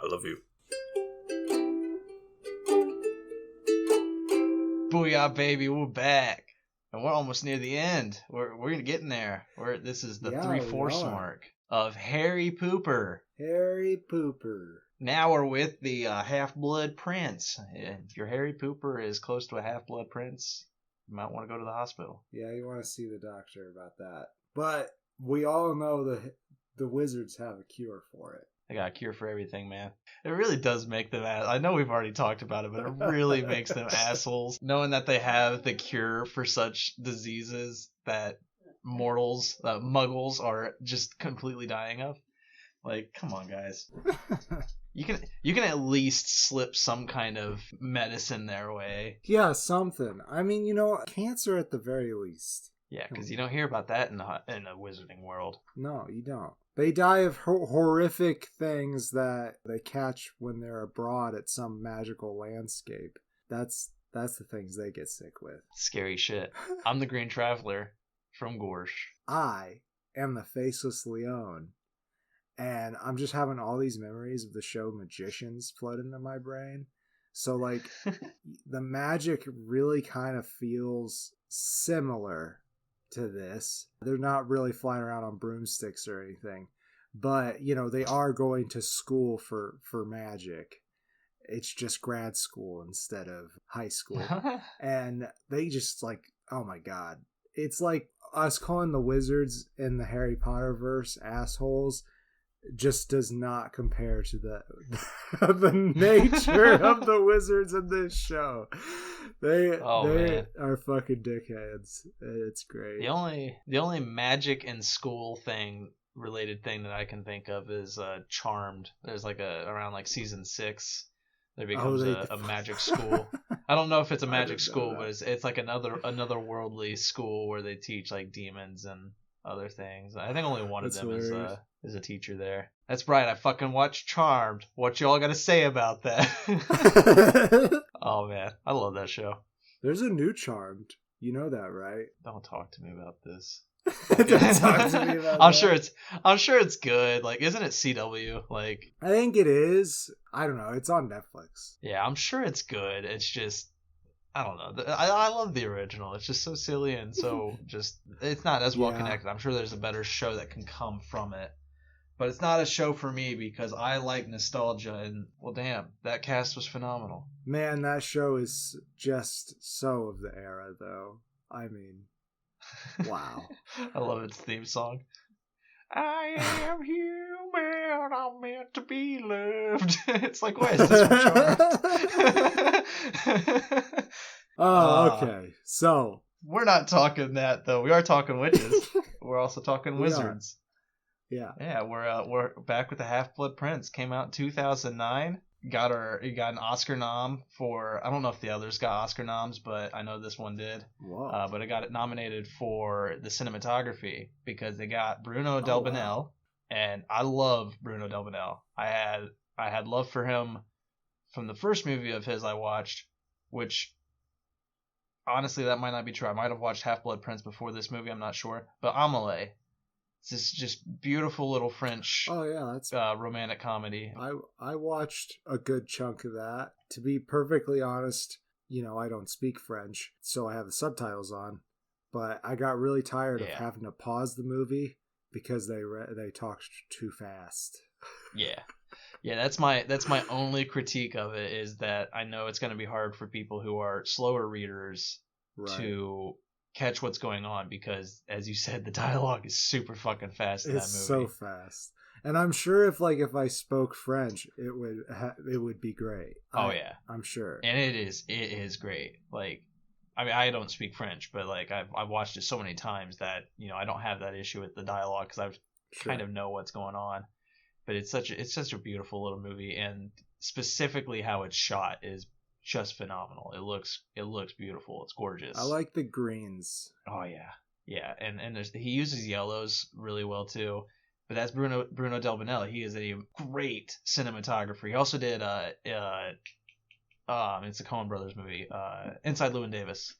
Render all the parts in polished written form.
I love you. Booyah, baby, we're back. And we're almost near the end. We're getting there. This is the 3/4 mark of Harry Pooper. Harry Pooper. Now we're with the Half-Blood Prince. If your Harry Pooper is close to a Half-Blood Prince, you might want to go to the hospital. Yeah, you want to see the doctor about that. But we all know the wizards have a cure for it. They got a cure for everything, man. It really does make them I know we've already talked about it, but it really makes them assholes. Knowing that they have the cure for such diseases that mortals, muggles, are just completely dying of. Like, come on, guys. You can at least slip some kind of medicine their way. Yeah, something. I mean, cancer at the very least. Yeah, because you don't hear about that in the wizarding world. No, you don't. They die of horrific things that they catch when they're abroad at some magical landscape. That's the things they get sick with. Scary shit. I'm the Green Traveler from Gorsh. I am the Faceless Leone. And I'm just having all these memories of the show Magicians flood into my brain. So, like, the magic really kind of feels similar to this. They're not really flying around on broomsticks or anything, but they are going to school for magic. It's just grad school instead of high school. And they just, like, oh my god, it's like us calling the wizards in the Harry Potter verse assholes just does not compare to the nature of the wizards in this show. They are fucking dickheads. It's great. The only magic in school related thing that I can think of is Charmed. There's like around like season 6, there becomes a magic school. I don't know if it's a magic school, but it's like another worldly school where they teach like demons and other things. I think only one of them is a teacher there. That's right. I fucking watched Charmed. What y'all got to say about that? Oh man, I love that show. There's a new Charmed. You know that, right? Don't talk to me about this. Don't talk to me about I'm sure it's good. Like, isn't it CW? Like, I think it is. I don't know. It's on Netflix. Yeah, I'm sure it's good. It's just, I don't know. I love the original. It's just so silly and so just, it's not as well connected. I'm sure there's a better show that can come from it. But it's not a show for me because I like nostalgia, and, well, damn, that cast was phenomenal. Man, that show is just so of the era, though. I mean, wow. I love its theme song. I am human, I'm meant to be loved. It's like, why is this for okay. So. We're not talking that, though. We are talking witches. We're also talking wizards. Yeah, we're back with the Half-Blood Prince. Came out in 2009. Got an Oscar nom for, I don't know if the others got Oscar noms, but I know this one did. Whoa. But it got it nominated for the cinematography because they got Bruno Del Bonnell, and I love Bruno Del Bonnell. I had love for him from the first movie of his I watched, which honestly that might not be true. I might have watched Half-Blood Prince before this movie. I'm not sure, but Amelie. It's this just beautiful little French that's romantic comedy. I watched a good chunk of that. To be perfectly honest, I don't speak French, so I have the subtitles on. But I got really tired of having to pause the movie because they talked too fast. Yeah, that's my only critique of it is that I know it's going to be hard for people who are slower readers to catch what's going on because, as you said, the dialogue is super fucking fast in that movie. It's so fast, and I'm sure if I spoke French, it would be great. I'm sure, and it is great. Like, I mean, I don't speak French, but like I've watched it so many times that I don't have that issue with the dialogue because I kind of know what's going on. But it's such a beautiful little movie, and specifically how it's shot is just phenomenal. It looks beautiful. It's gorgeous. I like the greens. Oh yeah, and he uses yellows really well too. But that's Bruno Del Bonnell. He is a great cinematographer. He also did it's a Coen Brothers movie, Inside Llewyn Davis,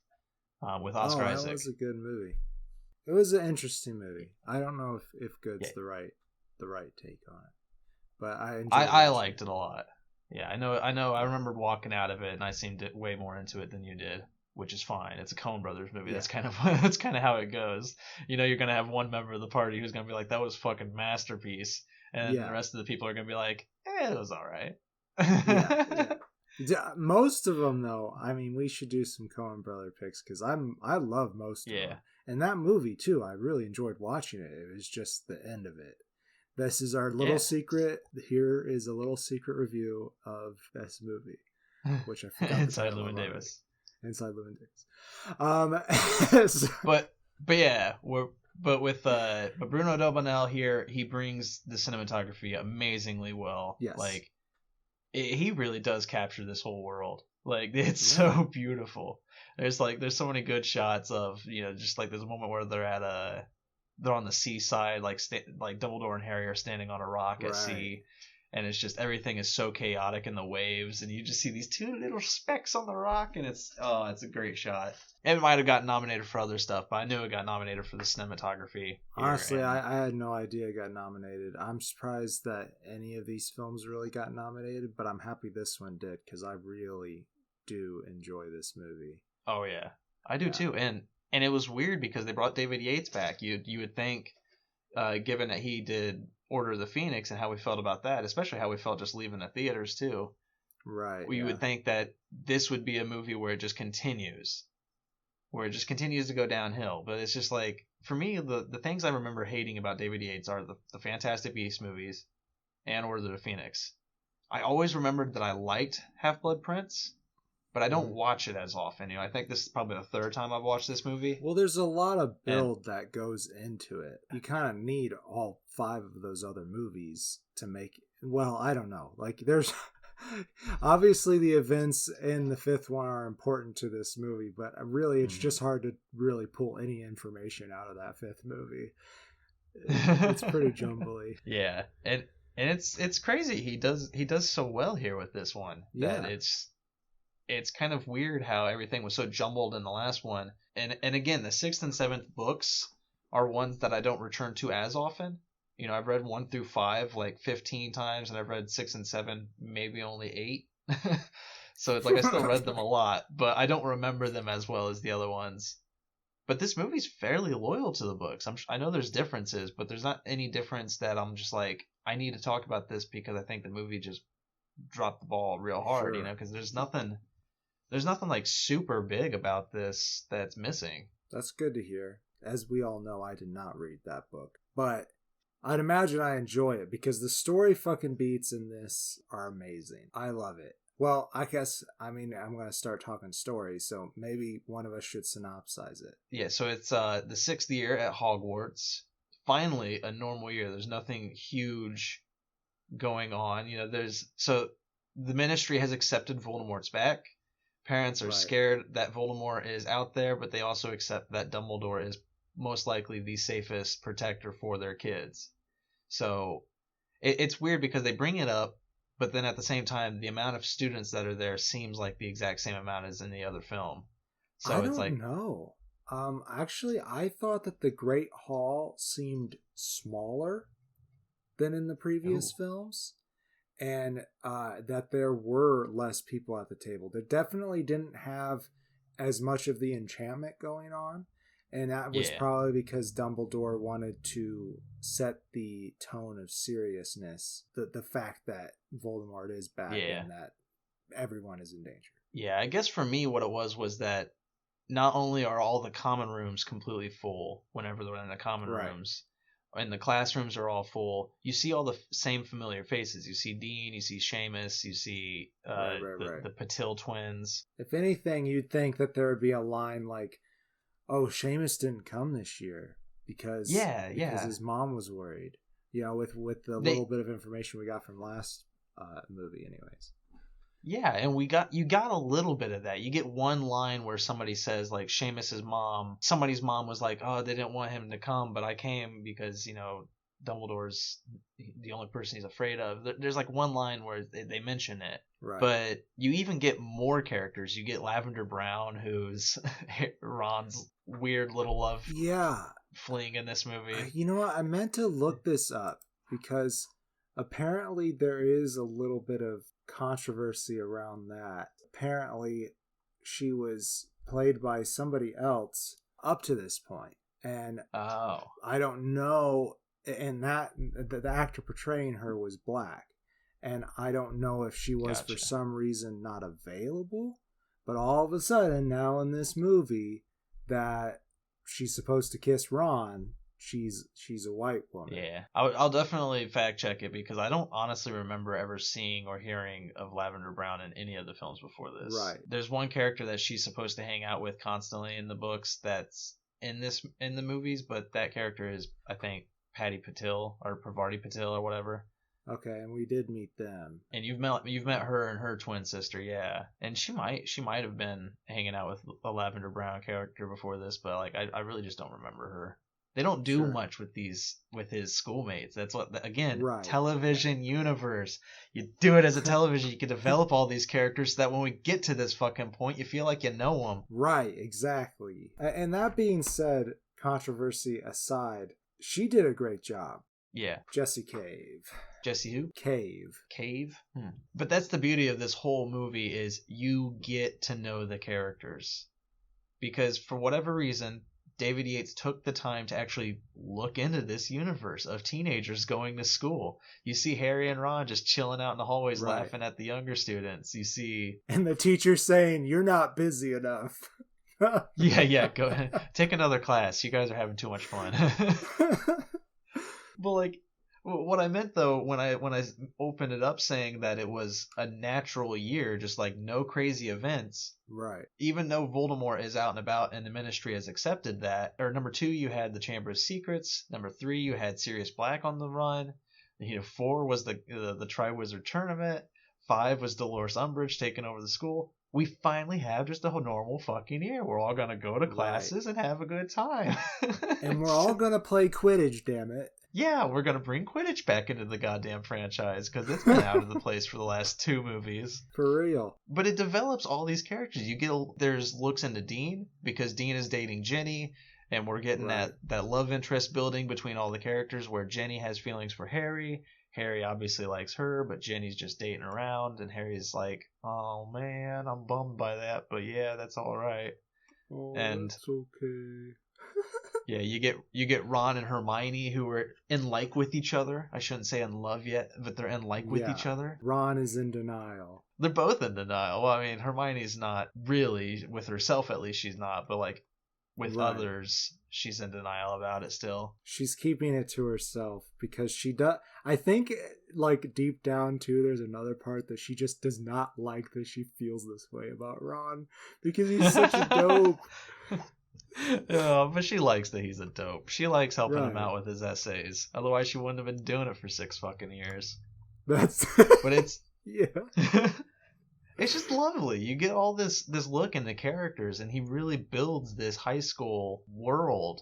with Oscar Isaac. That was a good movie. It was an interesting movie. I don't know if good's the right take on it. but I liked it a lot. Yeah, I know. I remembered walking out of it, and I seemed way more into it than you did, which is fine. It's a Coen Brothers movie. Yeah. That's kind of how it goes. You're gonna have one member of the party who's gonna be like, "That was fucking masterpiece," and the rest of the people are gonna be like, "It was all right." Yeah. Most of them, though, I mean, we should do some Coen Brother picks because I love most of them. And that movie too, I really enjoyed watching it. It was just the end of it. This is our little secret. Here is a little secret review of this movie, which I forgot. Inside Llewyn Davis. Inside Llewyn Davis. But Bruno Delbonnel here, he brings the cinematography amazingly well. Yes. Like he really does capture this whole world. Like it's so beautiful. There's so many good shots of just like there's a moment where they're on the seaside, like Dumbledore and Harry are standing on a rock at sea, and it's just everything is so chaotic in the waves, and you just see these two little specks on the rock, and it's a great shot. It might have gotten nominated for other stuff, but I knew it got nominated for the cinematography. Honestly, I had no idea it got nominated. I'm surprised that any of these films really got nominated, but I'm happy this one did because I really do enjoy this movie. Oh yeah, I do too, and it was weird because they brought David Yates back. You would think, given that he did Order of the Phoenix and how we felt about that, especially how we felt just leaving the theaters too. Right. You would think that this would be a movie where it just continues to go downhill. But it's just like, for me, the things I remember hating about David Yates are the Fantastic Beasts movies and Order of the Phoenix. I always remembered that I liked Half-Blood Prince, but I don't watch it as often. I think this is probably the third time I've watched this movie. Well, there's a lot of build that goes into it. You kind of need all 5 of those other movies to make it. Well, I don't know. Like, there's obviously the events in the 5th one are important to this movie, but really it's just hard to really pull any information out of that 5th movie. It's pretty jumbly. Yeah, and it's crazy. He does so well here with this one. Yeah, that it's kind of weird how everything was so jumbled in the last one. And again, the 6th and 7th books are ones that I don't return to as often. I've read 1 through 5 like 15 times, and I've read 6 and 7 maybe only 8. So it's like I still read them a lot, but I don't remember them as well as the other ones. But this movie's fairly loyal to the books. I know there's differences, but there's not any difference that I'm just like, I need to talk about this because I think the movie just dropped the ball real hard, because there's nothing like super big about this that's missing. That's good to hear. As we all know, I did not read that book, but I'd imagine I enjoy it because the story fucking beats in this are amazing. I love it. Well, I guess, I'm going to start talking stories, so maybe one of us should synopsize it. Yeah, so it's the 6th year at Hogwarts. Finally, a normal year. There's nothing huge going on. So the Ministry has accepted Voldemort's back. Parents are scared that Voldemort is out there, but they also accept that Dumbledore is most likely the safest protector for their kids. So it's weird because they bring it up, but then at the same time, the amount of students that are there seems like the exact same amount as in the other film. So I don't know. Actually, I thought that the Great Hall seemed smaller than in the previous films, and that there were less people at the table. They definitely didn't have as much of the enchantment going on, and that was probably because Dumbledore wanted to set the tone of seriousness, the fact that Voldemort is back and that everyone is in danger. Yeah, I guess for me what it was that not only are all the common rooms completely full whenever they're in the common rooms, and the classrooms are all full, you see all the same familiar faces. You see Dean, you see Seamus, you see the Patil twins. If anything, you'd think that there would be a line like, oh, Seamus didn't come this year because his mom was worried. With the little bit of information we got from last movie anyways. Yeah, and you got a little bit of that. You get one line where somebody says, like, Seamus's mom, somebody's mom was like, oh, they didn't want him to come, but I came because, Dumbledore's the only person he's afraid of. There's like one line where they mention it. Right. But you even get more characters. You get Lavender Brown, who's Ron's weird little love fling in this movie. You know what? I meant to look this up because apparently there is a little bit of controversy around that. Apparently she was played by somebody else up to this point, and I don't know, and that the actor portraying her was black, and I don't know if she was for some reason not available, but all of a sudden now in this movie that she's supposed to kiss Ron, she's a white woman. Yeah, I'll definitely fact check it, because I don't honestly remember ever seeing or hearing of Lavender Brown in any of the films before this. Right. There's one character that she's supposed to hang out with constantly in the books that's in the movies, but that character is, I think, Patty Patil or Parvati Patil or whatever. Okay, and we did meet them. And you've met her and her twin sister, yeah. And she might have been hanging out with a Lavender Brown character before this, but like I really just don't remember her. They don't do much with his schoolmates. That's what, again, right. Television universe. You do it as a television. You can develop all these characters so that when we get to this fucking point, you feel like you know them. Right, exactly. And that being said, controversy aside, she did a great job. Yeah. Jessie Cave. Jessie who? Cave. Cave? But that's the beauty of this whole movie, is you get to know the characters. Because for whatever reason, David Yates took the time to actually look into this universe of teenagers going to school. You see Harry and Ron just chilling out in the hallways, right, laughing at the younger students. You see... And the teacher saying, "You're not busy enough." yeah, go ahead. Take another class. You guys are having too much fun. But like, what I meant though, when I opened it up saying that it was a natural year, just like no crazy events. Right. Even though Voldemort is out and about and the Ministry has accepted that. Or number 2, you had the Chamber of Secrets. Number 3, you had Sirius Black on the run. 4 was the Triwizard Tournament. 5 was Dolores Umbridge taking over the school. We finally have just a normal fucking year. We're all gonna go to classes and have a good time. And we're all gonna play Quidditch, damn it. Yeah, we're going to bring Quidditch back into the goddamn franchise, because it's been out of the place for the last 2 movies. For real. But it develops all these characters. There's looks into Dean, because Dean is dating Jenny, and we're getting that love interest building between all the characters, where Jenny has feelings for Harry. Harry obviously likes her, but Jenny's just dating around, and Harry's like, "Oh man, I'm bummed by that, but yeah, that's all right." Oh, and that's okay. Yeah, you get Ron and Hermione, who are in like with each other. I shouldn't say in love yet, but they're in like with each other. Ron is in denial. They're both in denial. Well, I mean, Hermione's not really, with herself at least she's not, but like with others, she's in denial about it still. She's keeping it to herself because she does. I think, like, deep down too, there's another part that she just does not like that she feels this way about Ron, because he's such a dope. Yeah, but she likes that he's a dope. She likes helping him out with his essays. Otherwise, she wouldn't have been doing it for 6 fucking years. But it's yeah. It's just lovely. You get all this look into characters, and he really builds this high school world.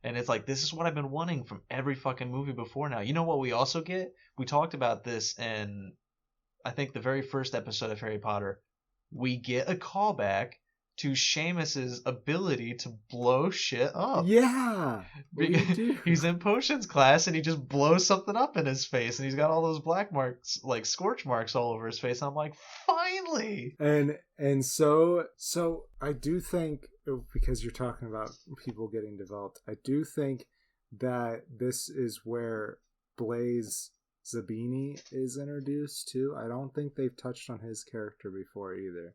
And it's like, this is what I've been wanting from every fucking movie before now. You know what we also get? We talked about this in, I think, the very first episode of Harry Potter. We get a callback to Seamus's ability to blow shit up. Yeah. He's in potions class and he just blows something up in his face, and he's got all those black marks, like scorch marks all over his face. And I'm like, finally. And so I do think, because you're talking about people getting developed, I do think that this is where Blaise Zabini is introduced too. I don't think they've touched on his character before either.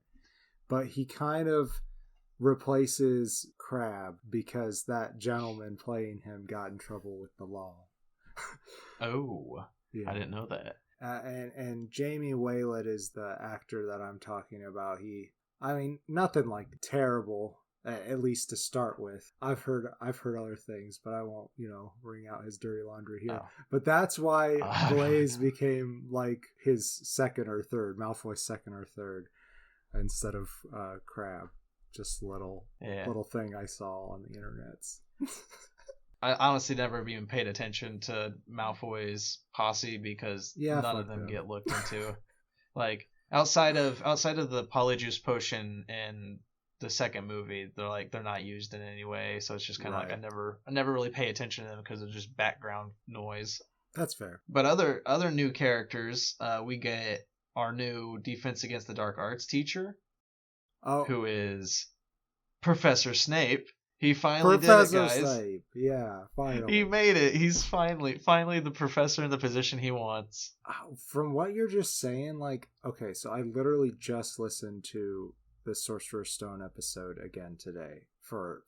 But he kind of replaces Crabbe because that gentleman playing him got in trouble with the law. Oh, yeah. I didn't know that. And Jamie Waylett is the actor that I'm talking about. I mean, nothing like terrible, at least to start with. I've heard other things, but I won't, wring out his dirty laundry here. Oh. But that's why Blaise became like his second or third, Malfoy's second or third. Instead of Crabbe. Just little thing I saw on the internet. I honestly never even paid attention to Malfoy's posse because none of them get looked into. Like outside of the Polyjuice potion in the second movie, they're not used in any way. So it's just kind of like I never really pay attention to them because of just background noise. That's fair. But other new characters, we get our new Defense Against the Dark Arts teacher, who is Professor Snape. He finally did it, guys. Snape. Yeah, finally. He made it. He's finally the professor in the position he wants. From what you're just saying, like, okay, so I literally just listened to the Sorcerer's Stone episode again today for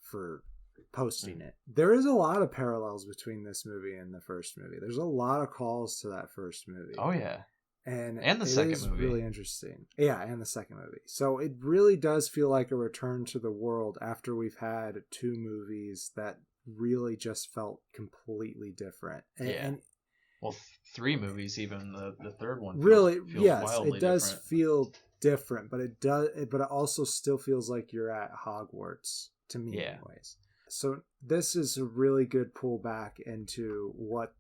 posting it. There is a lot of parallels between this movie and the first movie. There's a lot of calls to that first movie. Oh yeah. And the second movie. Really interesting. Yeah, and the second movie. So it really does feel like a return to the world after we've had 2 movies that really just felt completely different. And well, 3 movies even. The third one feels yes, it does different. feel different, but it also still feels like you're at Hogwarts to me anyways. So this is a really good pullback into what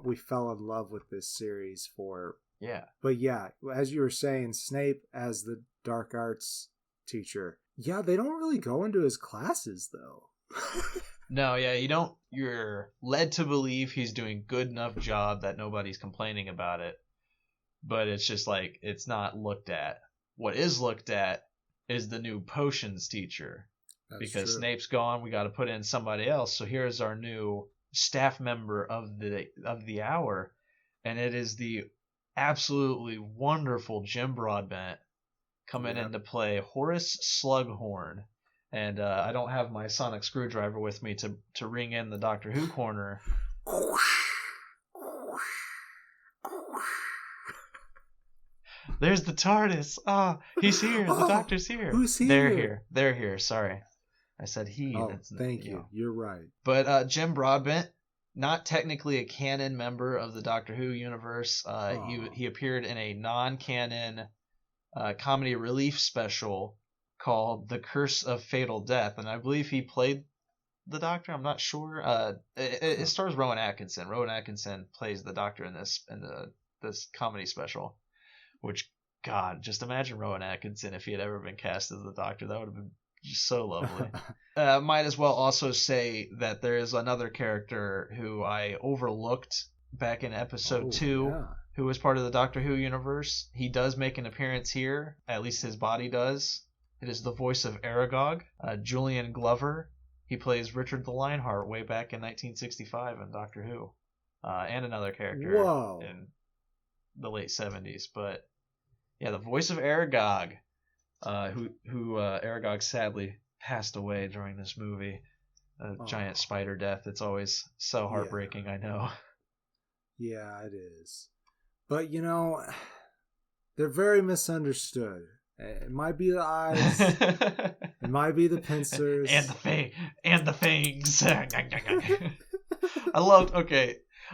we fell in love with this series for. Yeah. But yeah, as you were saying, Snape as the dark arts teacher. Yeah, they don't really go into his classes though. No, yeah, you're led to believe he's doing good enough job that nobody's complaining about it. But it's just like, it's not looked at. What is looked at is the new potions teacher. That's because true. Snape's gone, we got to put in somebody else. So here's our new staff member of the hour, and it is the absolutely wonderful Jim Broadbent coming in to play Horace Slughorn. And I don't have my sonic screwdriver with me to ring in the Doctor Who corner. There's the TARDIS. He's here. The Doctor's here. Who's here? They're here. Sorry. I said he. Oh, thank you. You're right. But Jim Broadbent, not technically a canon member of the Doctor Who universe. He appeared in a non-canon comedy relief special called The Curse of Fatal Death, and I believe he played the Doctor. I'm not sure. It stars Rowan Atkinson. Rowan Atkinson plays the Doctor in this comedy special. Which, God, just imagine Rowan Atkinson if he had ever been cast as the Doctor. That would have been just so lovely. Might as well also say that there is another character who I overlooked back in episode 2, who was part of the Doctor Who universe. He does make an appearance here, at least his body does. It is the voice of Aragog, Julian Glover. He plays Richard the Lionheart way back in 1965 in Doctor Who, and another character in the late 70s. But yeah, the voice of Aragog, who Aragog sadly passed away during this movie. Giant spider death. It's always so heartbreaking, I know. Yeah, it is. But, they're very misunderstood. It might be the eyes. It might be the pincers. And the fangs. I loved,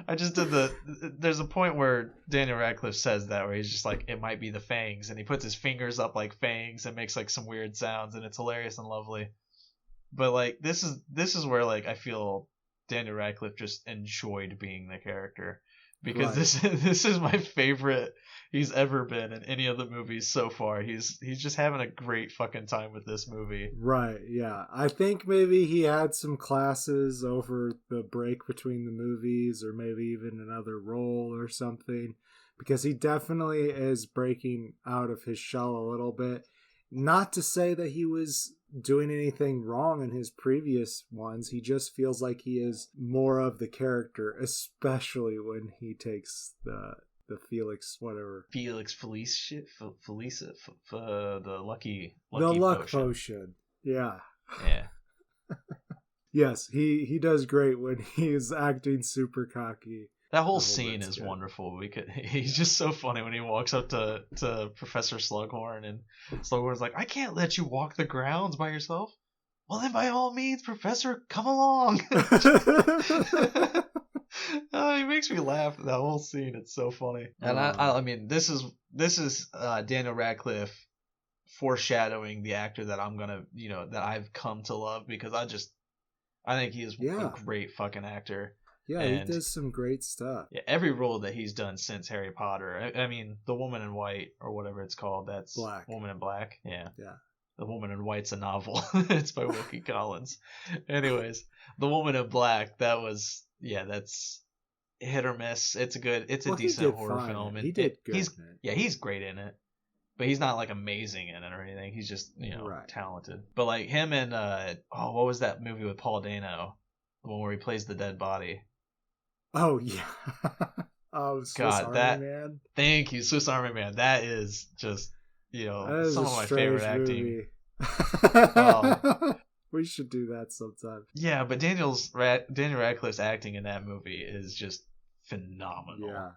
I just did there's a point where Daniel Radcliffe says that, where he's just like, it might be the fangs, and he puts his fingers up like fangs and makes like some weird sounds, and it's hilarious and lovely. But like, this is where like I feel Daniel Radcliffe just enjoyed being the character, because this is my favorite he's ever been in any of the movies so far. He's just having a great fucking time with this movie. Right, yeah. I think maybe he had some classes over the break between the movies, or maybe even another role or something, because he definitely is breaking out of his shell a little bit. Not to say that he was doing anything wrong in his previous ones. He just feels like he is more of the character, especially when he takes the Felix whatever. Felix Felice shit? Felisa? The lucky the luck potion. Yeah. Yes, he does great when he's acting super cocky. That whole scene is wonderful. He's just so funny when he walks up to Professor Slughorn, and Slughorn's like, I can't let you walk the grounds by yourself. Well, then by all means, Professor, come along. He makes me laugh at that whole scene. It's so funny. And I mean, this is Daniel Radcliffe foreshadowing the actor that I'm gonna, that I've come to love, because I think he is a great fucking actor. Yeah, he does some great stuff. Yeah, every role that he's done since Harry Potter. I mean, The Woman in White, or whatever it's called. That's Black. Woman in Black. Yeah. Yeah. The Woman in White's a novel. It's by Wilkie Collins. Anyways, The Woman in Black, that's hit or miss. It's a Well, he decent did horror fine. film, He and did good he's in it. yeah, he's great in it. But he's not like amazing in it or anything. He's just, Right. talented. But like him and what was that movie with Paul Dano? The one where he plays the dead body. Oh yeah. Oh, Swiss God, Army Man. thank you, Swiss Army Man. That is just, That is some a of my favorite strange acting. movie. We should do that sometime. Yeah, but Daniel Radcliffe's acting in that movie is just phenomenal. Yeah.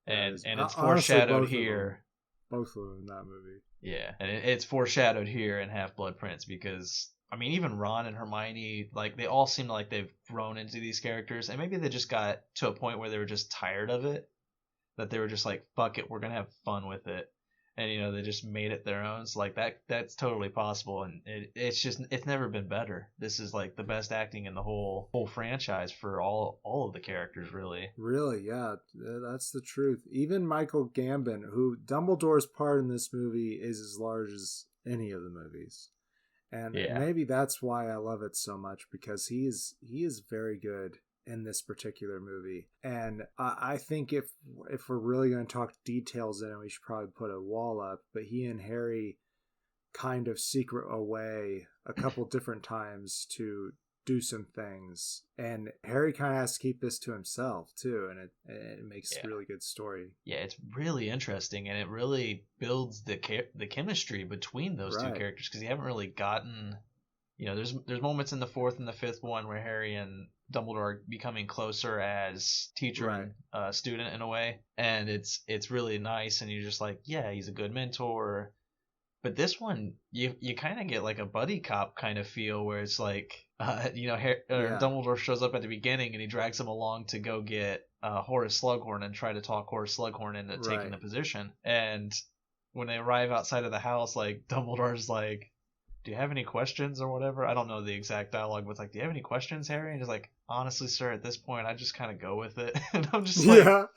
And it's honestly, foreshadowed here. Both of them in that movie. Yeah, and it's foreshadowed here in Half-Blood Prince because, I mean, even Ron and Hermione, like, they all seem like they've grown into these characters, and maybe they just got to a point where they were just tired of it, that they were just like, fuck it, we're gonna have fun with it, and they just made it their own. So like that's totally possible, and it's never been better. This is like the best acting in the whole franchise for all of the characters, really. Really, yeah, that's the truth. Even Michael Gambon, who Dumbledore's part in this movie is as large as any of the movies, and maybe that's why I love it so much, because he is very good in this particular movie. And I think if we're really going to talk details in it, we should probably put a wall up. But he and Harry kind of secret away a couple different times to do some things, and Harry kind of has to keep this to himself too, and it makes a really good story. Yeah, it's really interesting, and it really builds the chemistry between those two characters, because you haven't really gotten, there's moments in the fourth and the fifth one where Harry and Dumbledore are becoming closer as teacher and student in a way, and it's really nice, and you're just like, yeah, he's a good mentor. But this one, you kind of get like a buddy cop kind of feel, where it's like, Dumbledore shows up at the beginning and he drags him along to go get Horace Slughorn and try to talk Horace Slughorn into taking the position. And when they arrive outside of the house, like, Dumbledore's like, do you have any questions or whatever? I don't know the exact dialogue, but it's like, do you have any questions, Harry? And he's like, honestly, sir, at this point, I just kind of go with it. And I'm just like,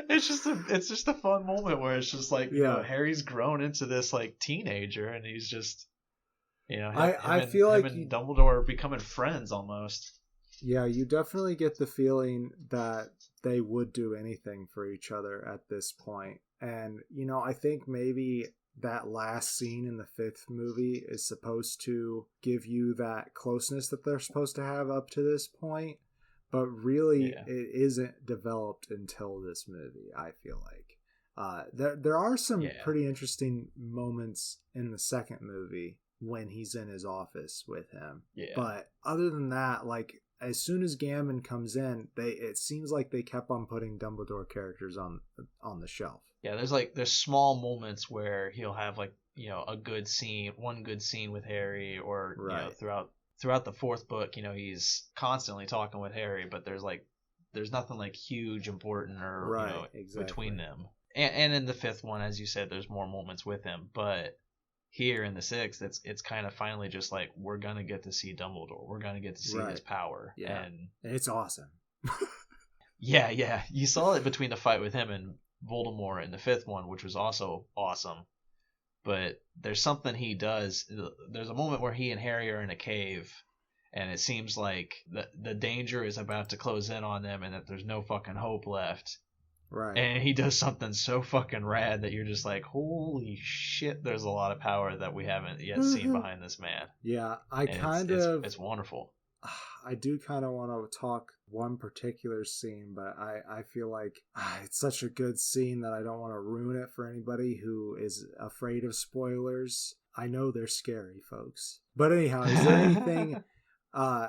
it's just a fun moment where it's just like, Harry's grown into this like teenager, and he's just, I feel like him and Dumbledore are becoming friends almost. Yeah, you definitely get the feeling that they would do anything for each other at this point. And, I think maybe that last scene in the fifth movie is supposed to give you that closeness that they're supposed to have up to this point, but really it isn't developed until this movie, I feel like. There are some pretty interesting moments in the second movie when he's in his office with him, but other than that, like, as soon as Gambon comes in, it seems like they kept on putting Dumbledore characters on the shelf. Yeah, there's small moments where he'll have like, one good scene with Harry, or throughout the fourth book, he's constantly talking with Harry, but there's nothing like huge important or between them. And in the fifth one, as you said, there's more moments with him, but here in the sixth, it's kind of finally just like, we're gonna get to see Dumbledore, we're gonna get to see his power, and it's awesome. yeah, you saw it between the fight with him and Voldemort in the fifth one, which was also awesome. But there's something he does. There's a moment where he and Harry are in a cave, and it seems like the danger is about to close in on them, and that there's no fucking hope left. Right. And he does something so fucking rad that you're just like, holy shit, there's a lot of power that we haven't yet seen behind this man. Yeah, it's wonderful. I do kind of want to talk one particular scene, but I feel like it's such a good scene that I don't want to ruin it for anybody who is afraid of spoilers. I know they're scary, folks. But anyhow, is there anything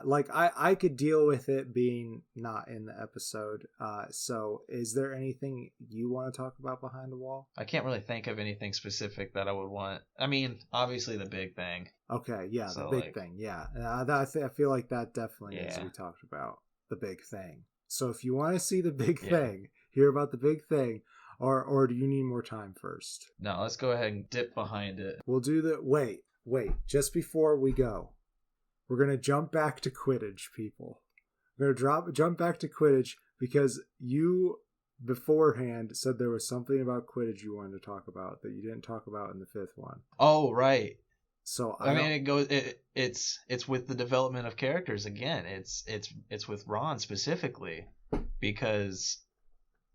like I could deal with it being not in the episode. So is there anything you want to talk about behind the wall? I can't really think of anything specific that I would want. I mean, obviously the big thing. Okay, yeah, so the big thing, yeah. I feel like that definitely is, we talked about the big thing. So if you want to see the big thing, hear about the big thing, or do you need more time first? No, let's go ahead and dip behind it. We'll do the wait, just before we go, we're gonna jump back to Quidditch, people. We're gonna jump back to Quidditch because you beforehand said there was something about Quidditch you wanted to talk about that you didn't talk about in the fifth one. Oh, right. So I mean, it's with the development of characters again. It's with Ron specifically. because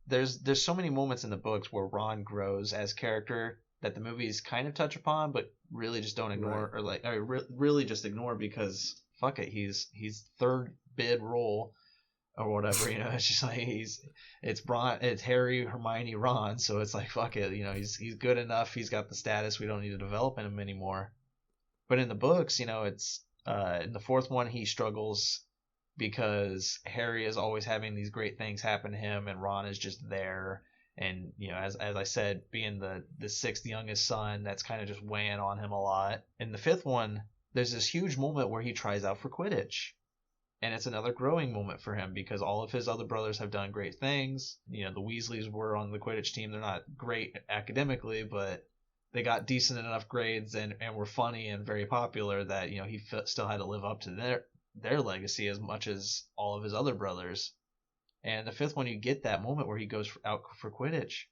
there's so many moments in the books where Ron grows as character that the movies kind of touch upon, but really just don't ignore, Right. really just ignore because fuck it, he's third bid role or whatever. It's just like it's Harry, Hermione, Ron, so it's like fuck it, he's good enough, he's got the status, we don't need to develop him anymore. But in the books, it's in the fourth one he struggles because Harry is always having these great things happen to him, and Ron is just there. And as I said, being the sixth youngest son, that's kind of just weighing on him a lot. In the fifth one, there's this huge moment where he tries out for Quidditch, and it's another growing moment for him because all of his other brothers have done great things. The Weasleys were on the Quidditch team. They're not great academically, but they got decent enough grades and were funny and very popular that he still had to live up to their legacy as much as all of his other brothers. And the fifth one, you get that moment where he goes out for Quidditch.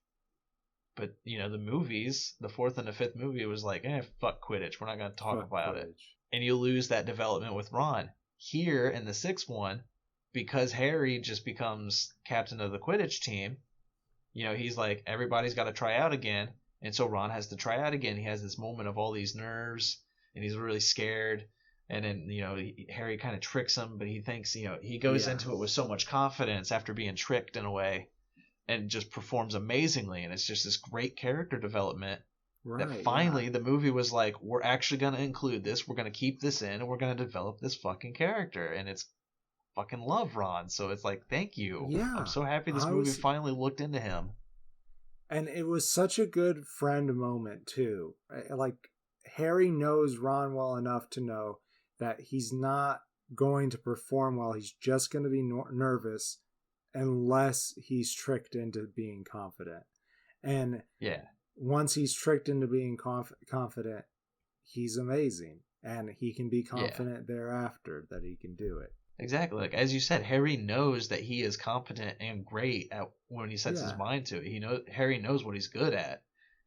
But the movies, the fourth and the fifth movie, was like, fuck Quidditch, we're not going to talk about it. And you lose that development with Ron. Here in the sixth one, because Harry just becomes captain of the Quidditch team, he's like, everybody's got to try out again. And so Ron has to try out again. He has this moment of all these nerves, and he's really scared. And then, Harry kind of tricks him, but he thinks, he goes into it with so much confidence after being tricked in a way and just performs amazingly. And it's just this great character development that finally the movie was like, we're actually going to include this. We're going to keep this in and we're going to develop this fucking character. And it's fucking love Ron. So it's like, thank you. Yeah. I'm so happy this movie finally looked into him. And it was such a good friend moment too. Like Harry knows Ron well enough to know that he's not going to perform well. He's just going to be nervous unless he's tricked into being confident. And once he's tricked into being confident, he's amazing. And he can be confident thereafter that he can do it. Exactly. Like as you said, Harry knows that he is competent and great at when he sets his mind to it. Harry knows what he's good at.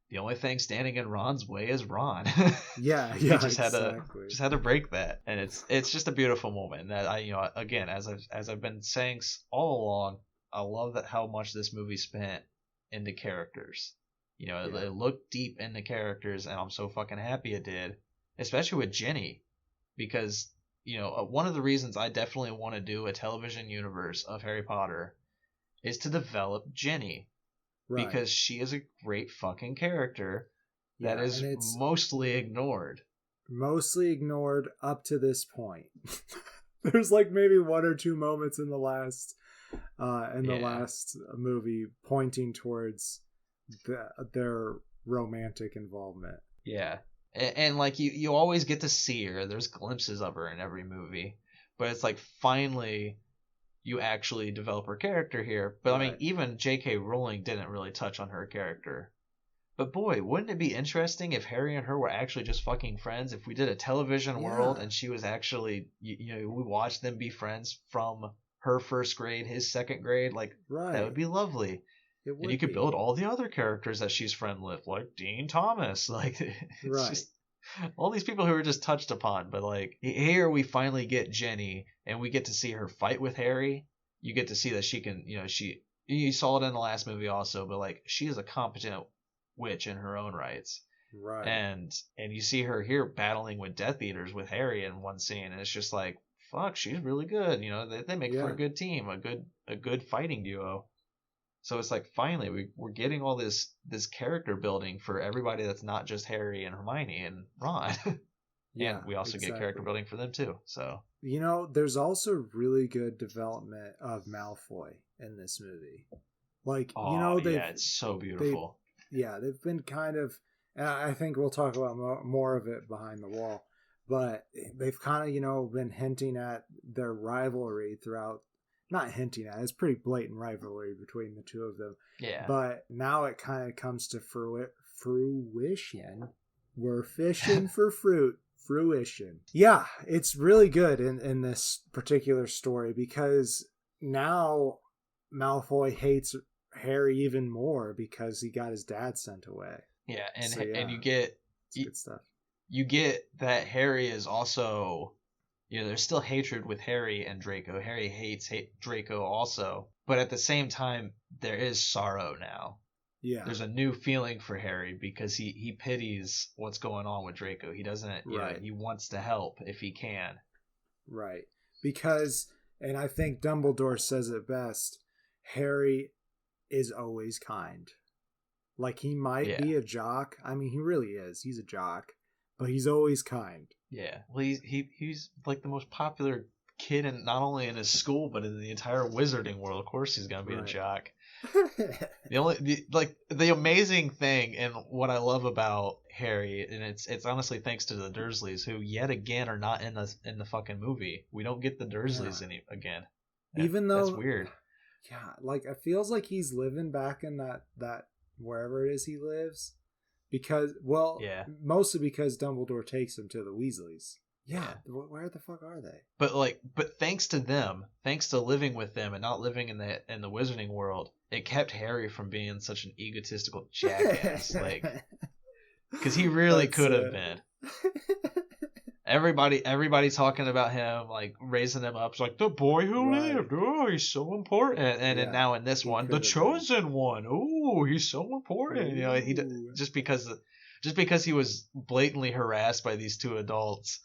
The only thing standing in Ron's way is Ron. He just had to break that, and it's just a beautiful moment. And that again, as I've been saying all along, I love that how much this movie spent into characters. It looked deep into characters, and I'm so fucking happy it did, especially with Ginny, because one of the reasons I definitely want to do a television universe of Harry Potter is to develop Ginny. Right. Because she is a great fucking character that is mostly ignored. Mostly ignored up to this point. There's like maybe one or two moments in the last movie pointing towards their romantic involvement. Yeah. And like you always get to see her. There's glimpses of her in every movie. But it's like finally you actually develop her character here. But I mean, even J.K. Rowling didn't really touch on her character. But boy, wouldn't it be interesting if Harry and her were actually just fucking friends? If we did a television world and she was actually, we watched them be friends from her first grade, his second grade, like that would be lovely. And you could build all the other characters that she's friend with, like Dean Thomas, like it's just all these people who are just touched upon. But like here we finally get Jenny, and we get to see her fight with Harry. You get to see that she can, you saw it in the last movie also, but like she is a competent witch in her own rights. Right. And you see her here battling with Death Eaters with Harry in one scene, and it's just like, fuck, she's really good. They make for a good team, a good fighting duo. So it's like finally we're getting all this character building for everybody that's not just Harry and Hermione and Ron. And we also get character building for them too. So there's also really good development of Malfoy in this movie. Like it's so beautiful. They've been kind of, and I think we'll talk about more of it behind the wall, but they've kind of been hinting at their rivalry throughout. Not hinting at, it's pretty blatant rivalry between the two of them. Yeah. But now it kind of comes to fruition. We're fishing for fruition. Yeah, it's really good in this particular story because now Malfoy hates Harry even more because he got his dad sent away. Yeah, and you get good stuff. You get that Harry is also, there's still hatred with Harry and Draco. Harry hates Draco also, But at the same time, there is sorrow now. Yeah. There's a new feeling for Harry because he pities what's going on with Draco. He doesn't, he wants to help if he can. Right. Because, and I think Dumbledore says it best, Harry is always kind. Like, he might be a jock. I mean, he really is. He's a jock. But he's always kind. Yeah. Well, he's like the most popular kid, in not only in his school, but in the entire wizarding world. Of course he's going to be a jock. The amazing thing and what I love about Harry, and it's honestly thanks to the Dursleys, who yet again are not in the fucking movie. We don't get the Dursleys again. Even though that's weird. Yeah, like it feels like he's living back in that wherever it is he lives, because mostly because Dumbledore takes him to the Weasleys. Yeah, where the fuck are they? But thanks to them, thanks to living with them and not living in the wizarding world, it kept Harry from being such an egotistical jackass. Because he really could have been. Everybody talking about him, like raising him up. It's like the boy who lived. Oh, he's so important. And now in this one, the chosen one. Oh, he's so important. You know, he just because he was blatantly harassed by these two adults.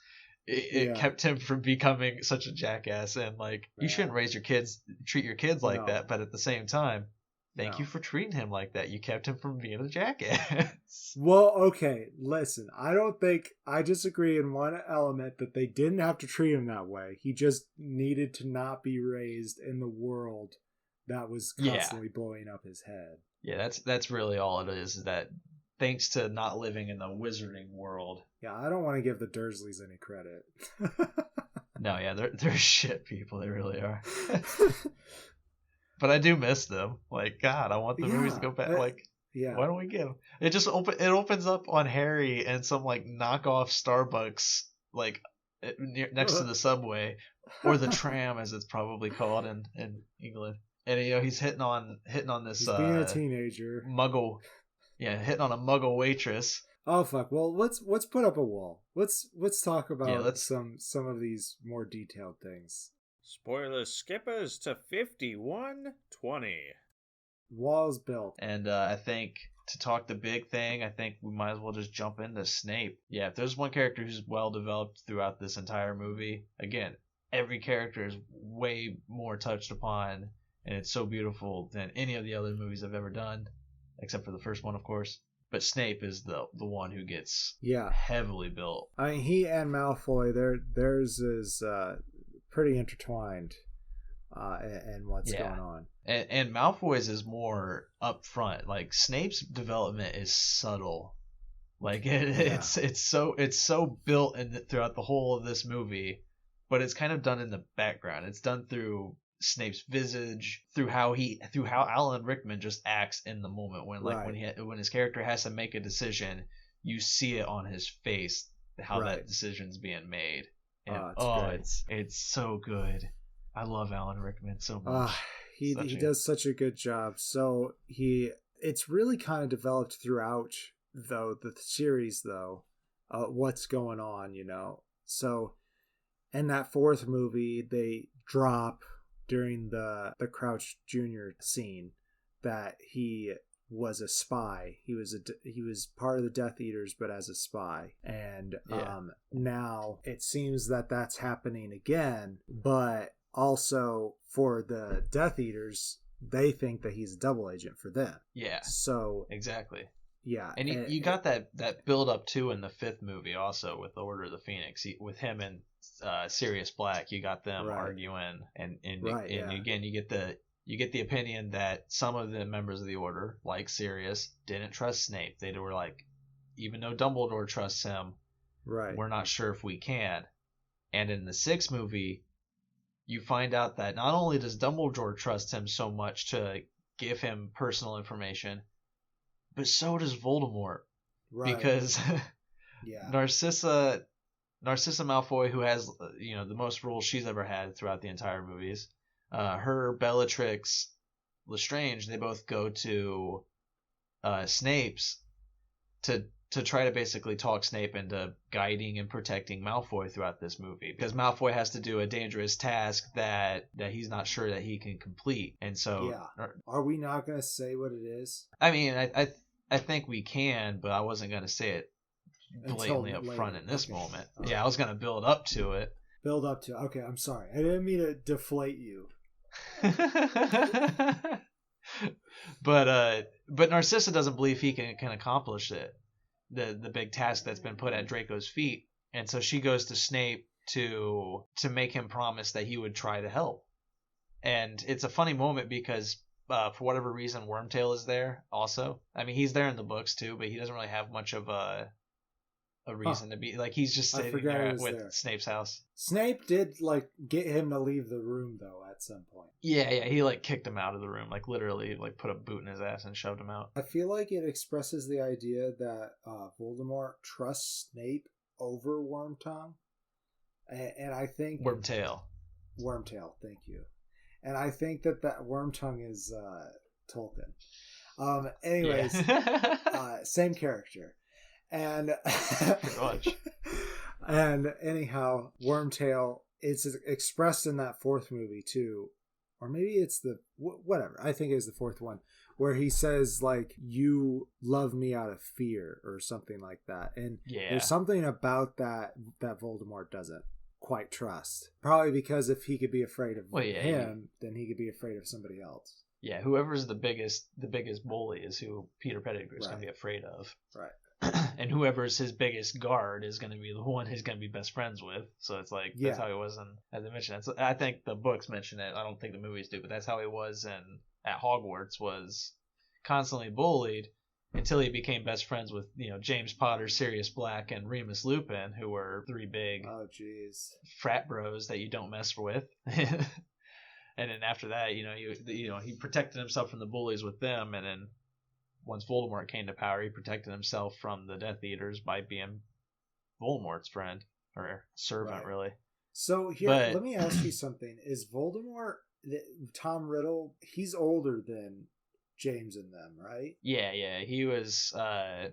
It kept him from becoming such a jackass, and you shouldn't treat your kids like that. But at the same time, thank you for treating him like that. You kept him from being a jackass. Well, okay, listen, I disagree in one element that they didn't have to treat him that way. He just needed to not be raised in the world that was constantly blowing up his head. Yeah, that's really all it is that thanks to not living in the wizarding world. Yeah, I don't want to give the Dursleys any credit. No, yeah, they're shit people. They really are. But I do miss them. Like, God, I want the movies to go back. Why don't we get them? It just opens up on Harry and some knockoff Starbucks next to the subway or the tram, as it's probably called in England. And he's hitting on this. He's being a teenager. Muggle. Yeah, hitting on a Muggle waitress. Oh fuck! Well, let's put up a wall. Let's talk about some of these more detailed things. Spoiler skippers to 51:20. Walls built. And I think to talk the big thing, I think we might as well just jump into Snape. Yeah, if there's one character who's well developed throughout this entire movie, again, every character is way more touched upon, and it's so beautiful than any of the other movies I've ever done. Except for the first one, of course. But Snape is the one who gets heavily built. I mean, he and Malfoy, theirs is pretty intertwined and what's going on. And Malfoy's is more upfront. Like, Snape's development is subtle. Like, it's so built throughout the whole of this movie, but it's kind of done in the background. It's done through Snape's visage, through how Alan Rickman just acts in the moment when his character has to make a decision, you see it on his face how that decision's being made. And it's so good. I love Alan Rickman so much. He does such a good job. So it's really kind of developed throughout the series what's going on, So in that fourth movie they drop during the Crouch Jr. scene that he was a spy. He was part of the Death Eaters, but as a spy. And now it seems that that's happening again, but also for the Death Eaters, they think that he's a double agent for them. Yeah. So exactly. Yeah. And you got that build up too in the fifth movie also with the Order of the Phoenix. With him and Sirius Black, you got them arguing, and again you get the opinion that some of the members of the Order, like Sirius, didn't trust Snape. They were like, even though Dumbledore trusts him, we're not sure if we can. And in the sixth movie, you find out that not only does Dumbledore trust him so much to give him personal information, but so does Voldemort. Because Narcissa Malfoy, who has the most rules she's ever had throughout the entire movies, her, Bellatrix, Lestrange, they both go to Snape's to to try to basically talk Snape into guiding and protecting Malfoy throughout this movie, because Malfoy has to do a dangerous task that he's not sure that he can complete. And so are we not going to say what it is? I mean, I think we can, but I wasn't going to say it blatantly up front in this moment. Yeah, I was going to build up to it. Okay, I'm sorry, I didn't mean to deflate you. But Narcissa doesn't believe he can accomplish it, the big task that's been put at Draco's feet, and so she goes to Snape to make him promise that he would try to help. And it's a funny moment because for whatever reason Wormtail is there also. I mean, he's there in the books too, but he doesn't really have much of a reason to be, like, he's just sitting there with Snape's house. Snape did like get him to leave the room though at some point. Yeah, he like kicked him out of the room, like literally like put a boot in his ass and shoved him out. I feel like it expresses the idea that Voldemort trusts Snape over Wormtongue, and I think Wormtail, thank you. And I think that Wormtongue is Tolkien. Anyways, same character. And pretty much. And anyhow, Wormtail, it's expressed in that fourth movie too, or maybe it's the whatever. I think it's the fourth one where he says like, "You love me out of fear" or something like that. And there's something about that Voldemort doesn't quite trust. Probably because if he could be afraid of him, then he could be afraid of somebody else. Yeah, whoever's the biggest bully is who Peter Pettigrew is going to be afraid of. Right. And whoever's his biggest guard is going to be the one he's going to be best friends with. So it's like, that's how he was as I mentioned. I think the books mention it. I don't think the movies do, but that's how he was at Hogwarts, was constantly bullied until he became best friends with, James Potter, Sirius Black, and Remus Lupin, who were three big frat bros that you don't mess with. And then after that, he protected himself from the bullies with them, and then once Voldemort came to power, he protected himself from the Death Eaters by being Voldemort's friend, or servant, really. So here, let me ask you something. Is Voldemort, Tom Riddle, he's older than James and them, right? Yeah. He was, I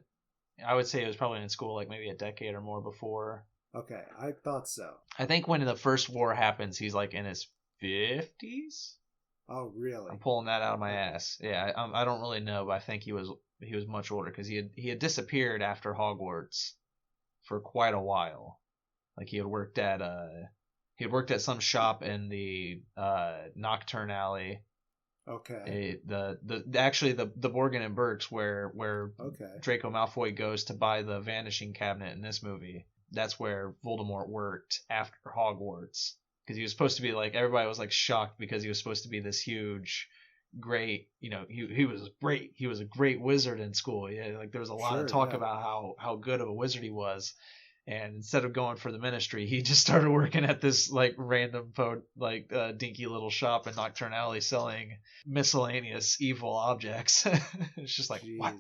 would say he was probably in school like maybe a decade or more before. Okay, I thought so. I think when the first war happens, he's like in his 50s. Oh, really? I'm pulling that out of my ass. Yeah, I don't really know, but I think he was much older because he had disappeared after Hogwarts for quite a while. Like he had worked at some shop in the Nocturne Alley. Okay. The Borgin and Burkes where Draco Malfoy goes to buy the Vanishing Cabinet in this movie. That's where Voldemort worked after Hogwarts. Because he was supposed to be like, everybody was like shocked because he was supposed to be this huge, great, he was great. He was a great wizard in school. Yeah, like there was a lot of talk about how good of a wizard he was. And instead of going for the ministry, he just started working at this like random dinky little shop in Nocturne Alley selling miscellaneous evil objects. It's just like, what?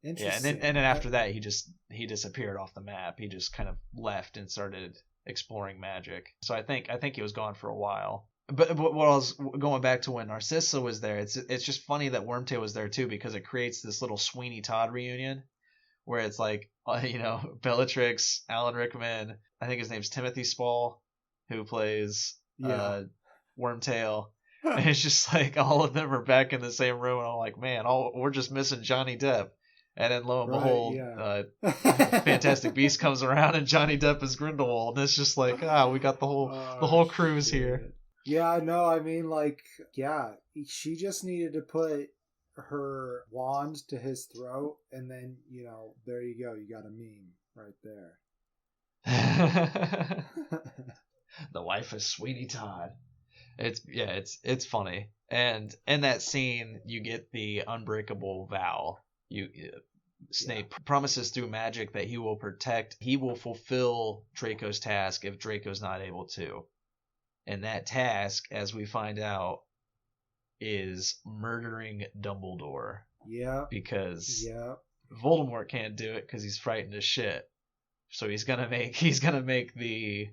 Interesting. Yeah, and then after that, he disappeared off the map. He just kind of left and started exploring magic. So I think he was gone for a while. But what I was going back to when Narcissa was there, it's just funny that Wormtail was there too, because it creates this little Sweeney Todd reunion where it's like Bellatrix, Alan Rickman, I think his name's Timothy Spall, who plays Wormtail. And it's just like all of them are back in the same room, and I'm like, man, we're just missing Johnny Depp. And then lo and behold, Fantastic Beast comes around and Johnny Depp is Grindelwald. And it's just like, we got the whole crew's here. Yeah, no, I mean, she just needed to put her wand to his throat, and then, there you go. You got a meme right there. The wife of Sweeney Todd. It's funny. And in that scene, you get the unbreakable vow. Snape promises through magic that he will fulfill Draco's task if Draco's not able to. And that task, as we find out, is murdering Dumbledore. Yeah. Because Voldemort can't do it because he's frightened as shit. So he's gonna make the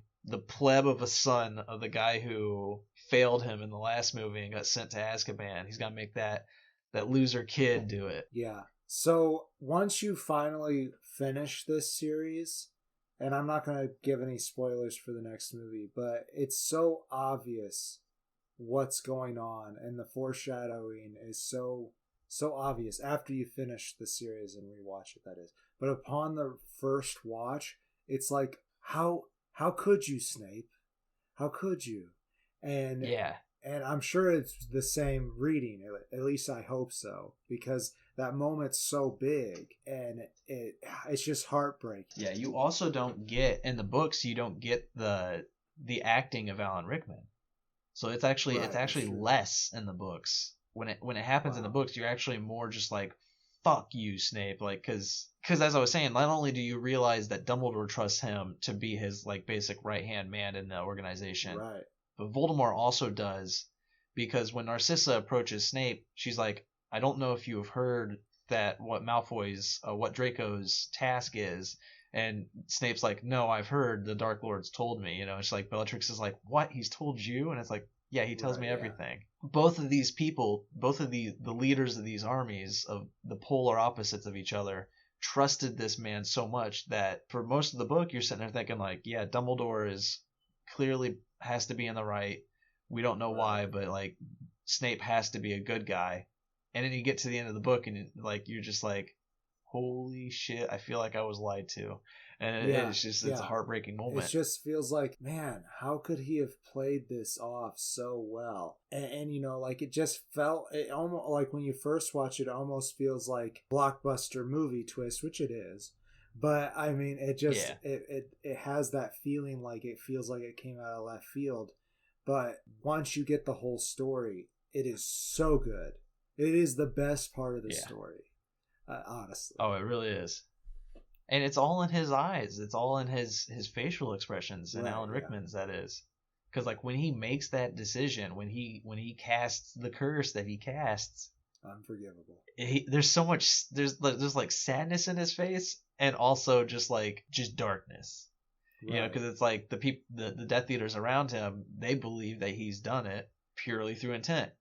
pleb of a son of the guy who failed him in the last movie and got sent to Azkaban. He's gonna make that loser kid do it. Yeah. So once you finally finish this series, and I'm not going to give any spoilers for the next movie, but it's so obvious what's going on, and the foreshadowing is so obvious after you finish the series and rewatch it, that is. But upon the first watch, it's like, how could you, Snape? How could you? And Yeah. And I'm sure it's the same reading. At least I hope so, because that moment's so big, and it's just heartbreaking. Yeah, you also don't get in the books. You don't get the acting of Alan Rickman, so it's actually less in the books. When it happens in the books, you're actually more just like, fuck you, Snape, like because as I was saying, not only do you realize that Dumbledore trusts him to be his like basic right hand man in the organization, right? But Voldemort also does, because when Narcissa approaches Snape, she's like, I don't know if you have heard that what Draco's task is. And Snape's like, no, I've heard, the Dark Lord's told me. It's like Bellatrix is like, what? He's told you? And it's like, yeah, he tells me everything. Both of these people, both of the leaders of these armies, of the polar opposites of each other, trusted this man so much that for most of the book, you're sitting there thinking like, yeah, Dumbledore is clearly has to be in the right. We don't know why, but like Snape has to be a good guy. And then you get to the end of the book and like you're just like, holy shit, I feel like I was lied to. And it's a heartbreaking moment. It just feels like, man, how could he have played this off so well? And like it just felt, it almost like when you first watch it almost feels like blockbuster movie twist, which it is. But I mean, it just it has that feeling, like it feels like it came out of left field. But once you get the whole story, it is so good. It is the best part of the story, honestly. Oh, it really is. And it's all in his eyes. It's all in his facial expressions, and Alan Rickman's, that is. Because like when he makes that decision, when he casts the curse that he casts, unforgivable. There's so much. There's like sadness in his face, and also just darkness. Right. Because it's like the Death Eaters around him, they believe that he's done it purely through intent.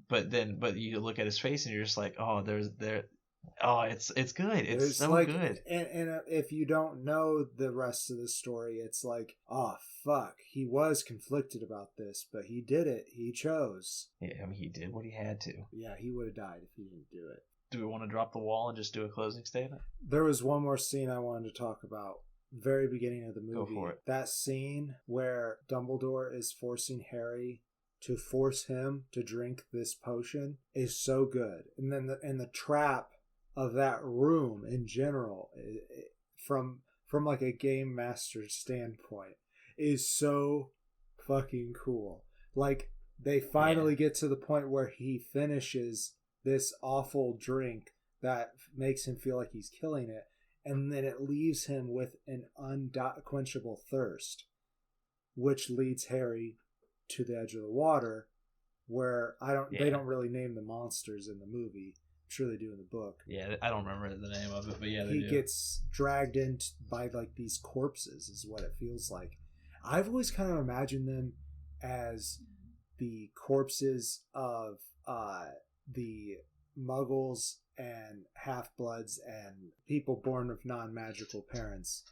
But you look at his face and you're just like, oh, it's good. It's so like, good. And if you don't know the rest of the story, it's like, oh fuck, he was conflicted about this, but he did it. He chose. Yeah, I mean, he did what he had to. Yeah, he would have died if he didn't do it. Do we want to drop the wall and just do a closing statement? There was one more scene I wanted to talk about. Very beginning of the movie. Go for it. That scene where Dumbledore is forcing Harry to force him to drink this potion is so good. And then the trap of that room in general, from like a game master standpoint, is so fucking cool. Like they finally get to the point where he finishes this awful drink that makes him feel like he's killing it, and then it leaves him with an unquenchable thirst, which leads Harry to the edge of the water, where they don't really name the monsters in the movie. I'm sure they do in the book. Yeah, I don't remember the name of it, but yeah, he gets dragged in by like these corpses, is what it feels like. I've always kind of imagined them as the corpses of the Muggles and half-bloods and people born of non-magical parents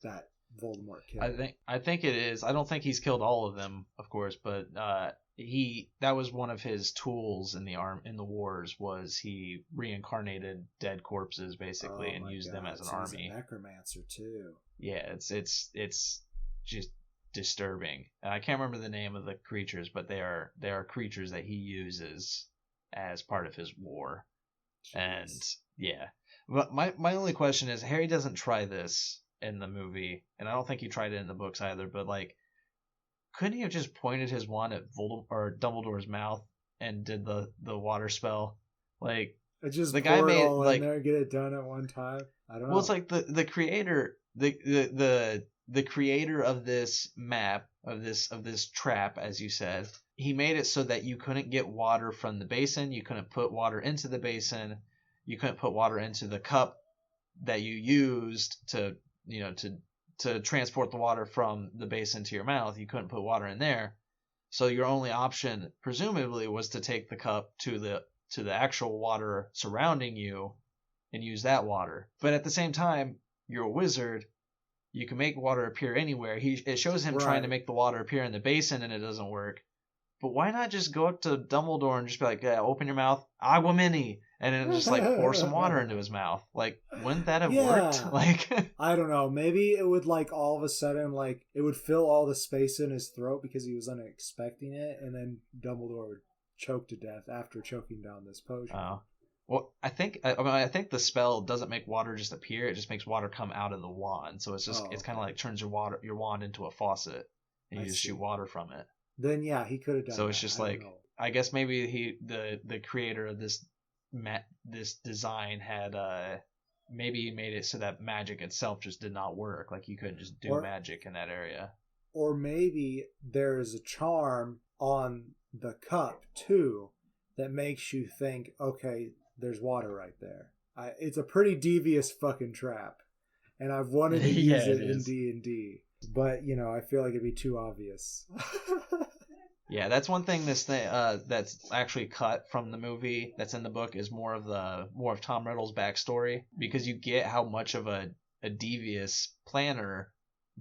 that Voldemort killed. I think it is. I don't think he's killed all of them, of course, but that was one of his tools in the wars, was he reincarnated dead corpses basically and used them as an army. He's a necromancer too. Yeah, it's just disturbing. I can't remember the name of the creatures, but they are creatures that he uses as part of his war. Jeez. And yeah, but my only question is, Harry doesn't try this in the movie, and I don't think he tried it in the books either, but like, couldn't he have just pointed his wand at Dumbledore's mouth and did the water spell? Like, just the guy made all in there, get it done at one time. I don't know. Well, it's like the creator, the creator of this map, of this trap, as you said, he made it so that you couldn't get water from the basin, you couldn't put water into the basin, you couldn't put water into the cup that you used to transport the water from the basin to your mouth. You couldn't put water in there. So your only option, presumably, was to take the cup to the actual water surrounding you and use that water. But at the same time, you're a wizard. You can make water appear anywhere. It shows him trying to make the water appear in the basin, and it doesn't work. But why not just go up to Dumbledore and just be like, yeah, open your mouth, Agua Mini, and then just like pour some water into his mouth? Like, wouldn't that have worked? Like, I don't know. Maybe it would like all of a sudden like it would fill all the space in his throat because he was unexpecting it, and then Dumbledore would choke to death after choking down this potion. Oh. Well, I think the spell doesn't make water just appear. It just makes water come out of the wand. So it's just it's kind of like turns your wand into a faucet, and you just shoot water from it. Then yeah, he could have done. So it's just like, I guess maybe the creator of this design had maybe he made it so that magic itself just did not work. Like you couldn't just do magic in that area. Or maybe there is a charm on the cup too that makes you think, okay, there's water right there. It's a pretty devious fucking trap, and I've wanted to use it in D&D, but I feel like it'd be too obvious. Yeah, that's one thing. This thing that's actually cut from the movie that's in the book is more of Tom Riddle's backstory, because you get how much of a devious planner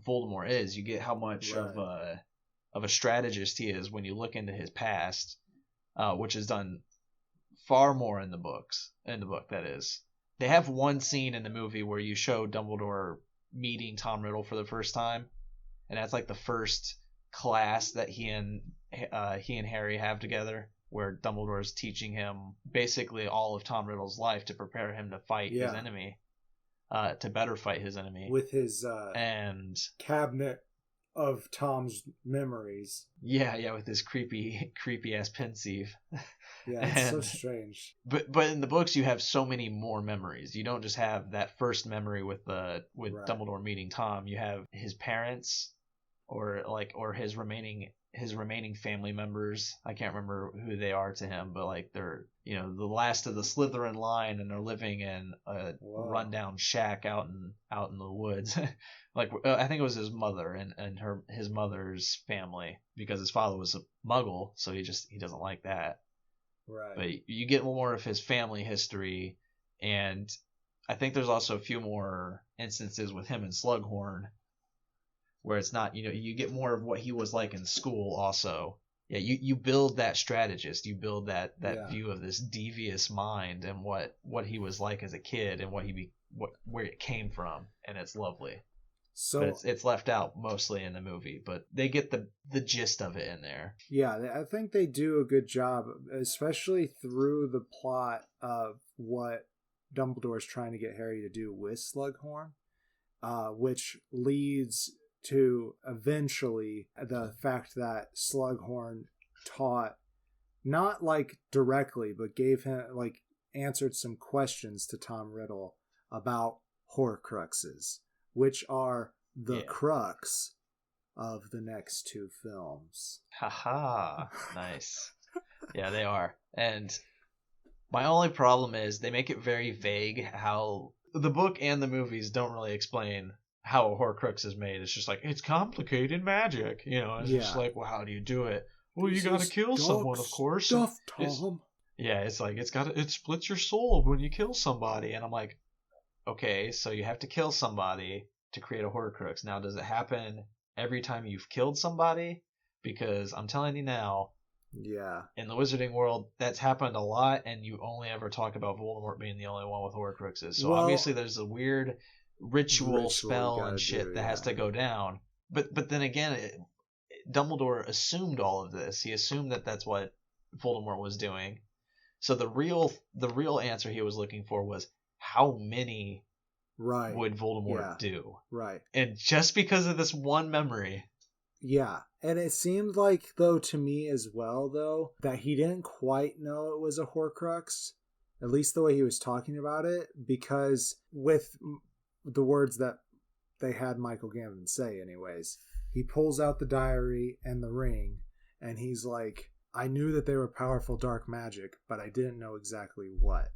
Voldemort is. You get how much of a strategist he is when you look into his past, which is done far more in the book, that is. They have one scene in the movie where you show Dumbledore meeting Tom Riddle for the first time, and that's like the first class that he and Harry have together, where Dumbledore is teaching him basically all of Tom Riddle's life to prepare him to fight his enemy, to better fight his enemy with his and cabinet of Tom's memories. Yeah, with this creepy ass pensieve. Yeah, it's so strange. But in the books, you have so many more memories. You don't just have that first memory with Dumbledore meeting Tom. You have his parents, or his remaining family members. I can't remember who they are to him, but like they're the last of the Slytherin line, and they're living in a rundown shack out in the woods. Like I think it was his mother and his mother's family, because his father was a Muggle, so he doesn't like that. Right. But you get more of his family history, and I think there's also a few more instances with him and Slughorn, where it's not, you get more of what he was like in school also. Yeah, you build that strategist, you build that view of this devious mind and what he was like as a kid and where it came from, and it's lovely. So but it's left out mostly in the movie, but they get the gist of it in there. Yeah, I think they do a good job, especially through the plot of what Dumbledore's trying to get Harry to do with Slughorn, which leads to eventually the fact that Slughorn taught, not like directly, but gave him, like, answered some questions to Tom Riddle about Horcruxes, which are the crux of the next two films. Haha, nice. Yeah, they are. And my only problem is they make it very vague how the book and the movies don't really explain how a Horcrux is made. It's just like, it's complicated magic, It's just like, well, how do you do it? Well, you gotta kill someone, of course. Stuff, Tom. It's like it splits your soul when you kill somebody, and I'm like, okay, so you have to kill somebody to create a Horcrux. Now, does it happen every time you've killed somebody? Because I'm telling you now, in the wizarding world, that's happened a lot, and you only ever talk about Voldemort being the only one with Horcruxes. So obviously, there's a weird ritual spell and shit that has to go down. But then again, Dumbledore assumed all of this. He assumed that that's what Voldemort was doing. So the real answer he was looking for was, how many would Voldemort do? Right. And just because of this one memory. Yeah. And it seemed like, though, to me as well, though, that he didn't quite know it was a Horcrux, at least the way he was talking about it, because with the words that they had Michael Gambon say anyways, he pulls out the diary and the ring, and he's like, I knew that they were powerful dark magic, but I didn't know exactly what.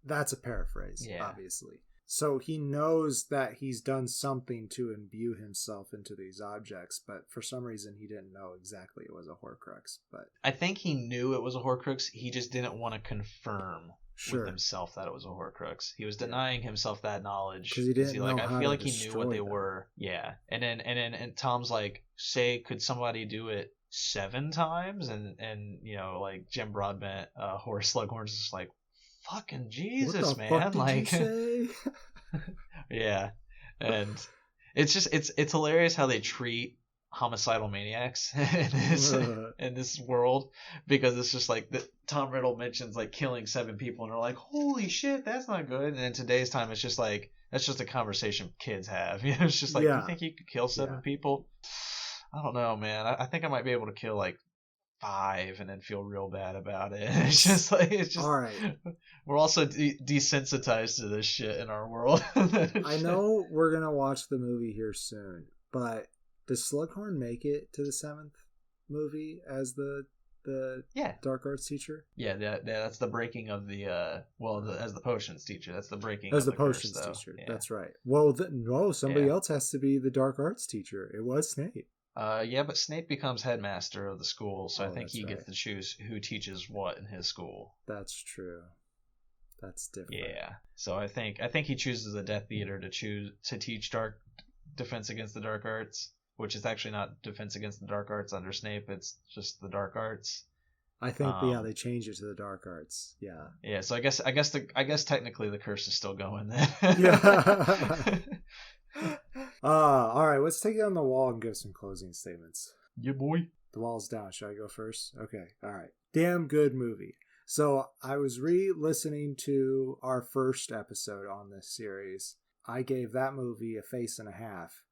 That's a paraphrase, obviously. So he knows that he's done something to imbue himself into these objects, but for some reason he didn't know exactly it was a Horcrux. But I think he knew it was a Horcrux. He just didn't want to confirm with himself that it was a Horcrux. He was denying himself that knowledge because he didn't know I how feel to like he knew what they destroy them. were. Yeah, and Tom's like, say, could somebody do it 7 times? And like Jim Broadbent, Horace Slughorn's just like, fucking Jesus, what the man, fuck did like, you say? yeah, and it's just it's hilarious how they treat homicidal maniacs in this world, because it's just like Tom Riddle mentions like killing 7 people and they're like, holy shit, that's not good. And in today's time, it's just like, that's just a conversation kids have. It's just like, you think you could kill 7 people? I don't know, man. I think I might be able to kill like 5 and then feel real bad about it. It's just all right. We're also desensitized to this shit in our world. I know we're gonna watch the movie here soon, but does Slughorn make it to the 7th movie as the dark arts teacher? Yeah, that's the breaking of the as the potions teacher. That's the breaking as of the potions curse, teacher. Yeah. That's right. Well, somebody else has to be the dark arts teacher. It was Snape. Yeah, but Snape becomes headmaster of the school, so I think he right. gets to choose who teaches what in his school. That's true. That's different. Yeah. So I think he chooses the Death Eater to teach dark defense against the dark arts, which is actually not defense against the dark arts under Snape. It's just the dark arts. I think they changed it to the dark arts. Yeah. Yeah. So I guess technically the curse is still going then. Yeah. All right. Let's take it on the wall and give some closing statements. Yeah, boy. The wall's down. Should I go first? Okay. All right. Damn good movie. So I was re-listening to our first episode on this series. I gave that movie a face and a half.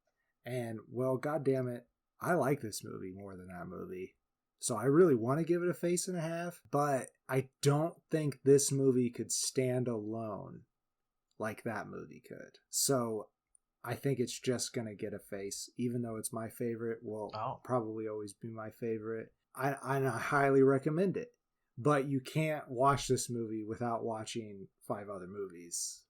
And, well, goddamn it, I like this movie more than that movie. So I really want to give it a face and a half, but I don't think this movie could stand alone like that movie could. So I think it's just going to get a face, even though it's my favorite. Will probably always be my favorite. I highly recommend it. But you can't watch this movie without watching 5 other movies.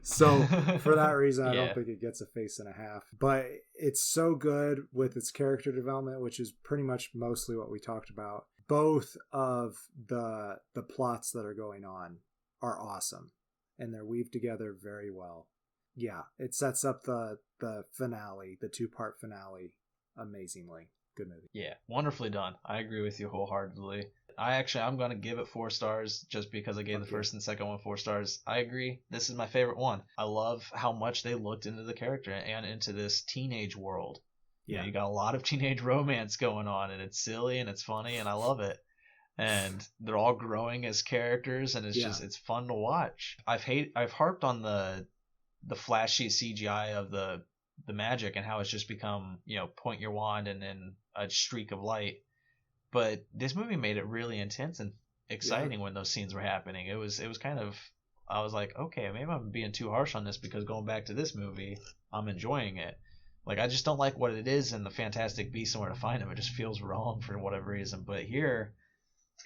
So for that reason, I don't think it gets a face and a half. But it's so good with its character development, which is pretty much mostly what we talked about. Both of the plots that are going on are awesome, and they're weaved together very well. Yeah, it sets up the finale, the 2-part finale, amazingly. Good movie. Yeah, wonderfully done. I agree with you wholeheartedly. I'm going to give it 4 stars just because I gave the first and second one 4 stars. I agree. This is my favorite one. I love how much they looked into the character and into this teenage world. Yeah, you got a lot of teenage romance going on, and it's silly and it's funny, and I love it. And they're all growing as characters, and it's fun to watch. I've harped on the flashy CGI of the magic and how it's just become, point your wand and then a streak of light. But this movie made it really intense and exciting when those scenes were happening. It was kind of, I was like, okay, maybe I'm being too harsh on this, because going back to this movie, I'm enjoying it. Like, I just don't like what it is in the Fantastic Beasts and Where to Find Them. It just feels wrong for whatever reason. But here,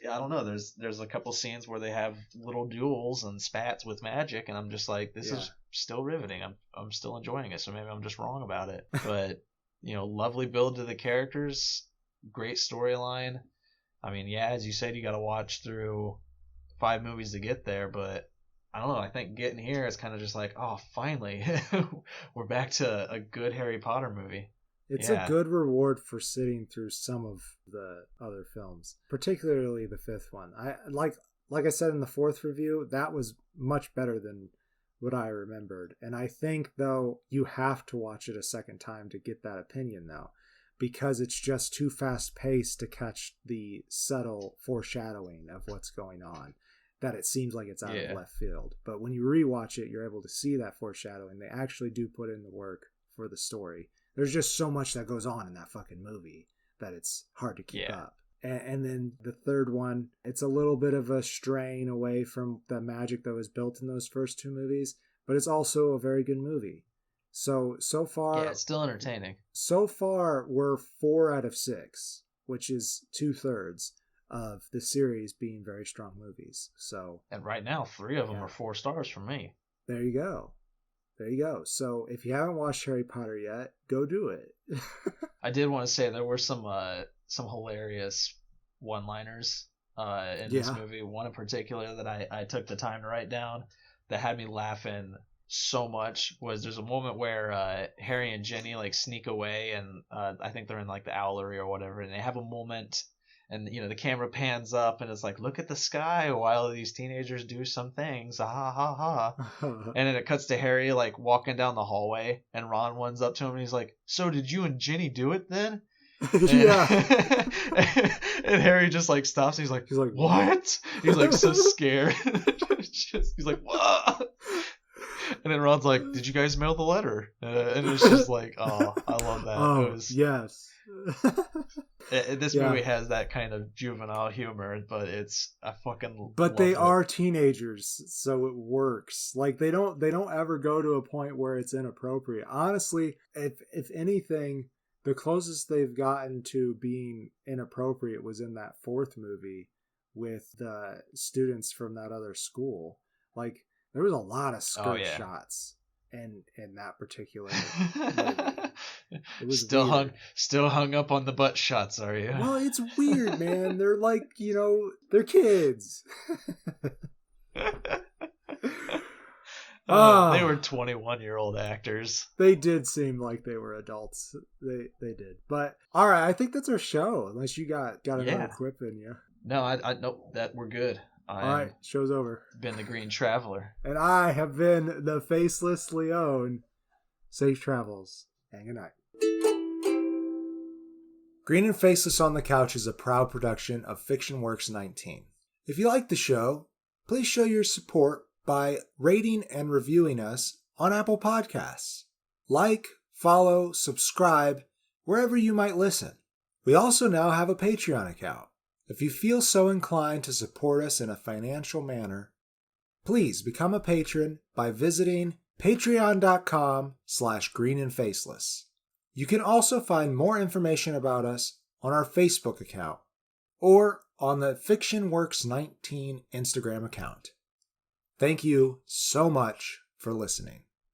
I don't know. There's a couple scenes where they have little duels and spats with magic, and I'm just like, this is still riveting. I'm still enjoying it. So maybe I'm just wrong about it. But lovely build to the characters, great storyline. I mean, as you said, you got to watch through 5 movies to get there, but I don't know. I think getting here is kind of just like, oh, finally, we're back to a good Harry Potter movie. It's a good reward for sitting through some of the other films, particularly the 5th one. I like I said in the 4th review, that was much better than what I remembered. And I think, though, you have to watch it a second time to get that opinion, though, because it's just too fast paced to catch the subtle foreshadowing of what's going on, that it seems like it's out of left field. But when you rewatch it, you're able to see that foreshadowing. They actually do put in the work for the story. There's just so much that goes on in that fucking movie that it's hard to keep up. And then the 3rd one, it's a little bit of a strain away from the magic that was built in those first 2 movies, but it's also a very good movie. So far... Yeah, it's still entertaining. So far, we're 4 out of 6, which is 2/3 of the series being very strong movies. So, and right now, 3 of them are 4 stars from me. There you go. So if you haven't watched Harry Potter yet, go do it. I did want to say there were some hilarious one-liners in this movie. One in particular that I took the time to write down that had me laughing so much was there's a moment where Harry and Ginny like sneak away, and I think they're in like the owlery or whatever, and they have a moment, and the camera pans up and it's like, look at the sky while these teenagers do some things, ha ha ha. And then it cuts to Harry like walking down the hallway, and Ron runs up to him and he's like, so did you and Ginny do it then? Yeah. And Harry just like stops and he's like what? He's like so scared. He's like, what? And then Ron's like, did you guys mail the letter? And it's just like, oh, I love that. Oh, yes. This movie has that kind of juvenile humor, but I fucking But they it. are teenagers, so it works. Like they don't ever go to a point where it's inappropriate. Honestly, if anything, the closest they've gotten to being inappropriate was in that fourth movie with the students from that other school. Like there was a lot of skirt shots in that particular movie. It was still hung up on the butt shots, are you? Well, it's weird, man. They're like, they're kids. They were 21-year-old actors. They did seem like they were adults. They did. But all right, I think that's our show. Unless you got another quip in you. No, I nope, that we're good. All right, show's over. Been the Green Traveler. And I have been the Faceless Leone. Safe travels and good night. Green and Faceless on the Couch is a proud production of Fiction Works 19. If you like the show, please show your support by rating and reviewing us on Apple Podcasts. Like, follow, subscribe, wherever you might listen. We also now have a Patreon account. If you feel so inclined to support us in a financial manner, please become a patron by visiting patreon.com/greenandfaceless. You can also find more information about us on our Facebook account or on the Fiction Works 19 Instagram account. Thank you so much for listening.